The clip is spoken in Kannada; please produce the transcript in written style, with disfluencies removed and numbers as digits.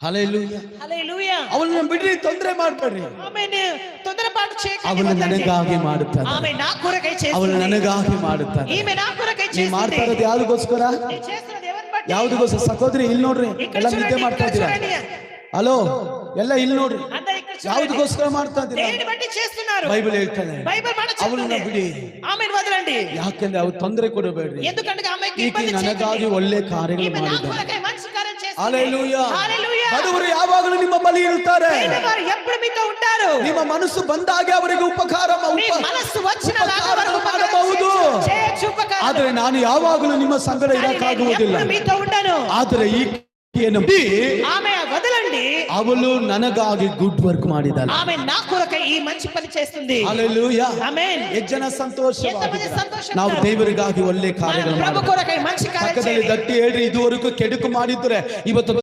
Hallelujah hallelujah. ಅವಳನ್ನ ಬಿಡ್ರಿ, ತೊಂದರೆ ಮಾಡಬೇಡ್ರಿ. ಆಮೆನ್. ತೊಂದರೆಪಾటు చేయకండి. ಅವಳು ನನಗಾಗಿ ಮಾಡುತ್ತಾಳೆ. ಆಮೆನ್. నా కొరకై చేస్తుంది. ಅವಳು ನನಗಾಗಿ ಮಾಡುತ್ತಾಳೆ. ఈమె నా కొరకై ನೀ చేస్తుంది. ಮಾಡ್ತಾ ಇರೋದು ಯಾವ್ದಕ್ಕೋಸ್ಕರ? ನೀ చేస్తున్నది ఎవరిని బట్టి? ಯಾವ್ದಕ್ಕೋಸ್ಕರ? ಸಹೋದರಿ ಇಲ್ಲಿ ನೋಡ್ರಿ, ಎಲ್ಲ ನಿದ್ದೆ ಮಾಡ್ತಾ ಇದ್ದೀರಾ. ಹಲೋ, ಎಲ್ಲ ಇಲ್ಲಿ ನೋಡ್ರಿ, ಯಾವ್ದಕ್ಕೋಸ್ಕರ ಮಾಡ್ತಾ ಇದ್ದೀರಾ? ದೇವರನ್ನು ಬట్టి చేస్తున్నారు. ಬೈಬಲ್ ಹೇಳ್ತಾನೆ, బైబిల్ మాట ಅವಳನ್ನ చెప్తుంది. ಬಿಡಿ. ಆಮೆನ್. ವದలండి. ಯಾಕಂದ್ರೆ ಅವ್ರು ತೊಂದರೆ ಕೊಡಬೇಡ್ರಿ. ఎందుకంటే ఆమెకి ಈಕೆ ఇబ్బంది ನನಗಾಗಿ చేయకండి. ಒಳ್ಳೆ ಕಾರ್ಯಗಳು ఈమె నా ಮಾಡಿದ್ದಾಳೆ. కొరకై మంచి కార్యం చేస్తుంది. ಹಲ್ಲೆಲೂಯಾ. హల్లెలూయా. ಬಡವರು ಯಾವಾಗಲೂ ನಿಮ್ಮ ಬಳಿ ಇರುತ್ತಾರೆ. పేదవారు ఎప్పుడు మీతో ఉంటారు. ನಿಮ್ಮ ಮನಸ್ಸು ಬಂದಾಗೆ ಅವರಿಗೆ ಉಪಕಾರ మీ మనస్సు వచ్చిన ಮಾಡಬಹುದು. చేయొచ్చు ఉపకారం. ಆದರೆ ನಾನು ಯಾವಾಗಲೂ ನಿಮ್ಮ ಸಂಗಡ ಇರಕ್ಕಾಗುವುದಿಲ್ಲ. ఎప్పుడు మీతో ఉండను. ಆದರೆ ఆమె వదలండి. ಅವಳು ನನಗಾಗಿ ಗುಡ್ ವರ್ಕ್ ಮಾಡಿದ್ದಾಳೆ. ఆమె నా కొరకై ఈ మంచి పని చేస్తుంది. ಹಲ್ಲೆಲೂಯಾ. ಆಮೆನ್. ಎಷ್ಟು ಜನ ಸಂತೋಷವಾಗಿದ್ದಾರೆ. ಸಂತೋಷ. ನಾವು ದೇವರಿಗಾಗಿ ಒಳ್ಳೆ ಕಾರ್ಯಗಳು ప్రభు కొరకై మంచి కార్యం ಪಕ್ಕದಲ್ಲಿ చేయండి. ದಟ್ಟಿ ಹೇಳ್ರಿ, ಇದುವರೆಗೂ ಕೆಡುಕು ಮಾಡಿದ್ರೆ ಇವತ್ತು